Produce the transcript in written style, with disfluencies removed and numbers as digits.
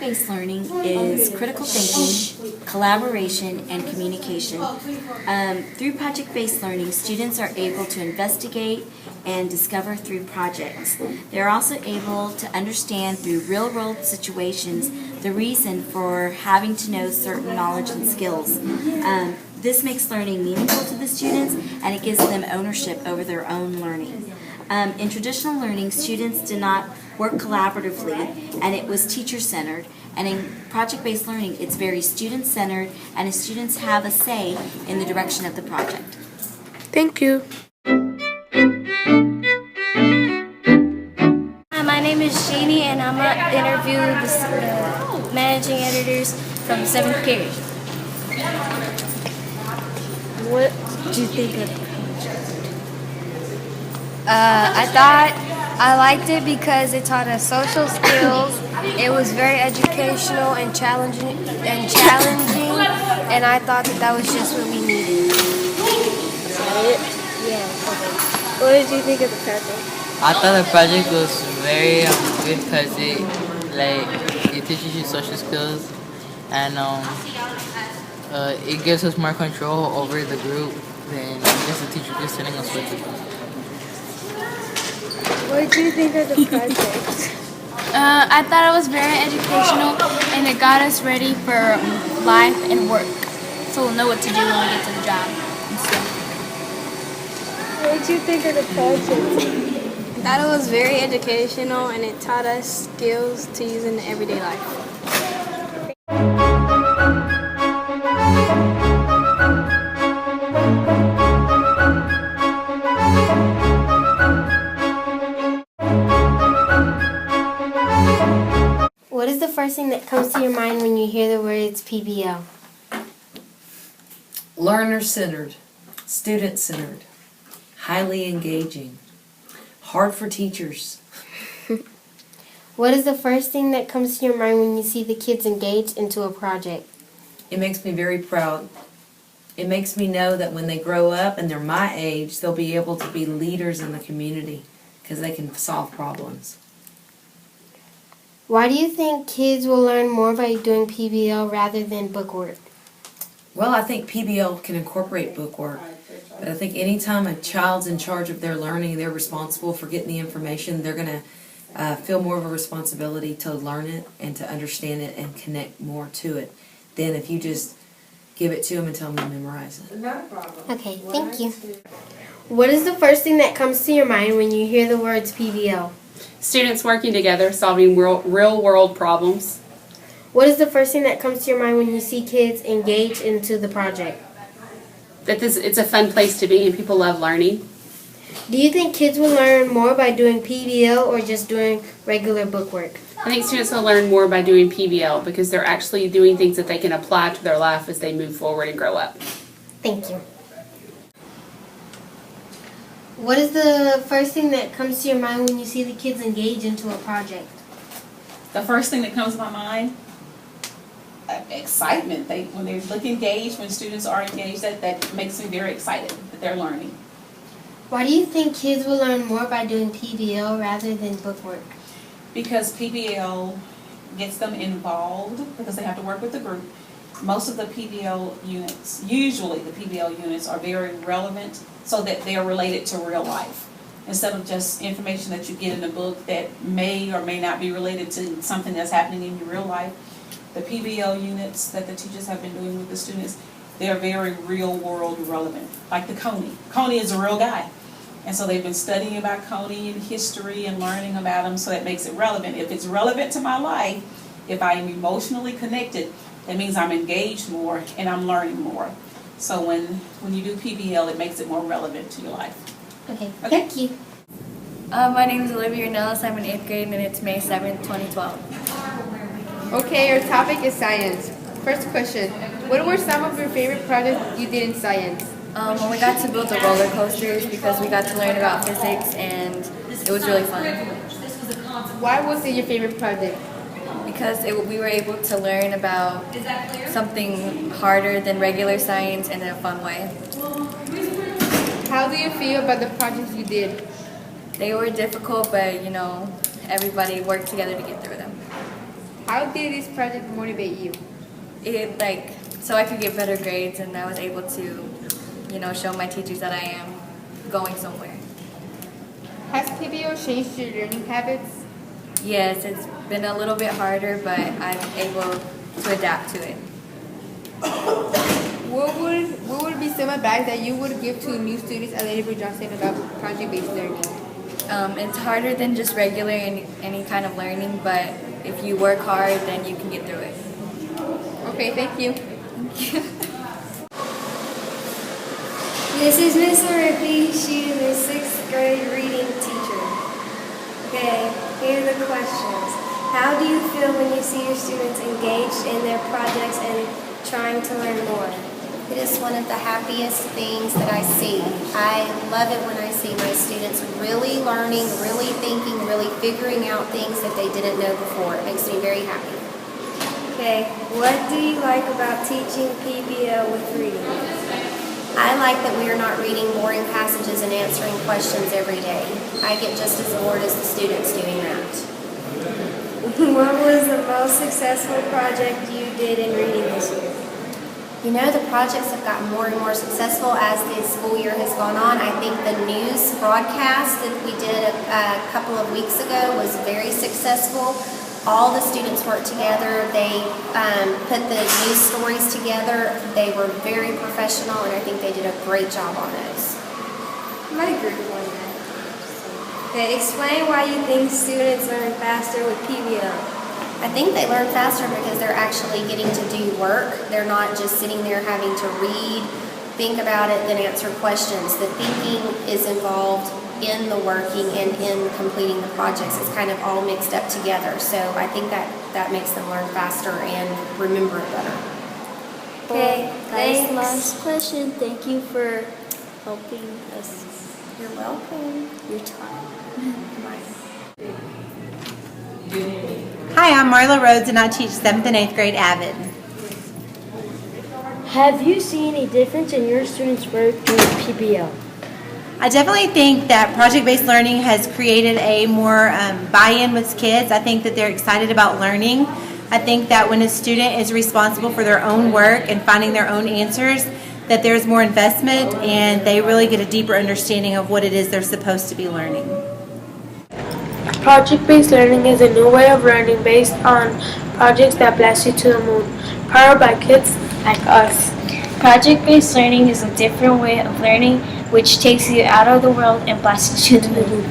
project-based learning is critical thinking, collaboration, and communication. Through project-based learning, students are able to investigate and discover through projects. They're also able to understand through real-world situations the reason for having to know certain knowledge and skills. This makes learning meaningful to the students, and it gives them ownership over their own learning. In traditional learning, students did not work collaboratively, and it was teacher-centered. And in project-based learning, it's very student-centered, and the students have a say in the direction of the project. Thank you. Hi, my name is Jeannie, and I'm going to interview the managing editors from the 7th period. What do you think of it? I liked it because it taught us social skills. It was very educational and challenging, and I thought that was just what we needed. Yeah. What did you think of the project? I thought the project was very good because it teaches you social skills, and it gives us more control over the group than just the teacher just sitting us with it. What did you think of the project? I thought it was very educational, and it got us ready for life and work, so we'll know what to do when we get to the job and stuff. What did you think of the project? I thought it was very educational, and it taught us skills to use in everyday life. What is the first thing that comes to your mind when you hear the words PBL? Learner-centered, student-centered, highly engaging, hard for teachers. What is the first thing that comes to your mind when you see the kids engaged into a project? It makes me very proud. It makes me know that when they grow up and they're my age, they'll be able to be leaders in the community because they can solve problems. Why do you think kids will learn more by doing PBL rather than bookwork? Well, I think PBL can incorporate bookwork, but I think anytime a child's in charge of their learning, they're responsible for getting the information, they're going to feel more of a responsibility to learn it and to understand it and connect more to it than if you just give it to them and tell them to memorize it. Okay, thank you. What is the first thing that comes to your mind when you hear the words PBL? Students working together, solving real-world problems. What is the first thing that comes to your mind when you see kids engage into the project? That it's a fun place to be and people love learning. Do you think kids will learn more by doing PBL or just doing regular bookwork? I think students will learn more by doing PBL because they're actually doing things that they can apply to their life as they move forward and grow up. Thank you. What is the first thing that comes to your mind when you see the kids engage into a project? The first thing that comes to my mind, excitement. When they look engaged, when students are engaged, that makes me very excited that they're learning. Why do you think kids will learn more by doing PBL rather than bookwork? Because PBL gets them involved because they have to work with the group. Most of the PBL units, usually the PBL units, are very relevant so that they are related to real life. Instead of just information that you get in a book that may or may not be related to something that's happening in your real life, the PBL units that the teachers have been doing with the students, they are very real world relevant. Like the Coney. Coney is a real guy. And so they've been studying about Coney and history and learning about him, so that makes it relevant. If it's relevant to my life, if I am emotionally connected, that means I'm engaged more and I'm learning more. So when you do PBL, it makes it more relevant to your life. Okay, thank you. My name is Olivia Ornelas. I'm in 8th grade, and it's May 7th, 2012. Okay, our topic is science. First question, what were some of your favorite projects you did in science? When we got to build the roller coasters because we got to learn about physics, and it was really fun. Why was it your favorite project? Because we were able to learn about something harder than regular science and in a fun way. How do you feel about the projects you did? They were difficult, but everybody worked together to get through them. How How did this project motivate you? So I could get better grades, and I was able to, show my teachers that I am going somewhere. Has PBL changed your learning habits? Yes, it's been a little bit harder, but I'm able to adapt to it. What would be some advice that you would give to new students at Lady Johnson about project-based learning? It's harder than just regular any kind of learning, but if you work hard, then you can get through it. Okay, thank you. This is Miss Aripi. She is a 6th grade reading teacher. Okay, here are the questions. How do you feel when you see your students engaged in their projects and trying to learn more? It is one of the happiest things that I see. I love it when I see my students really learning, really thinking, really figuring out things that they didn't know before. It makes me very happy. Okay, what do you like about teaching PBL with reading? I like that we are not reading boring passages and answering questions every day. I get just as bored as the students doing that. What was the most successful project you did in reading this year? You know, the projects have gotten more and more successful as the school year has gone on. I think the news broadcast that we did a couple of weeks ago was very successful. All the students worked together. They put the news stories together. They were very professional, and I think they did a great job on those. My group won that. Okay, explain why you think students learn faster with PBL. I think they learn faster because they're actually getting to do work. They're not just sitting there having to read, think about it, then answer questions. The thinking is involved in the working and in completing the projects. It's kind of all mixed up together. So I think that makes them learn faster and remember it better. Okay, Guys, thanks. last question. Thank you for helping us. You're welcome. Your time. Hi, I'm Marla Rhodes and I teach 7th and 8th grade AVID. Have you seen a difference in your students' work during PBL? I definitely think that project-based learning has created a more buy-in with kids. I think that they're excited about learning. I think that when a student is responsible for their own work and finding their own answers, that there's more investment and they really get a deeper understanding of what it is they're supposed to be learning. Project-based learning is a new way of learning based on projects that blast you to the moon, powered by kids like us. Project-based learning is a different way of learning which takes you out of the world and blasts you to the moon.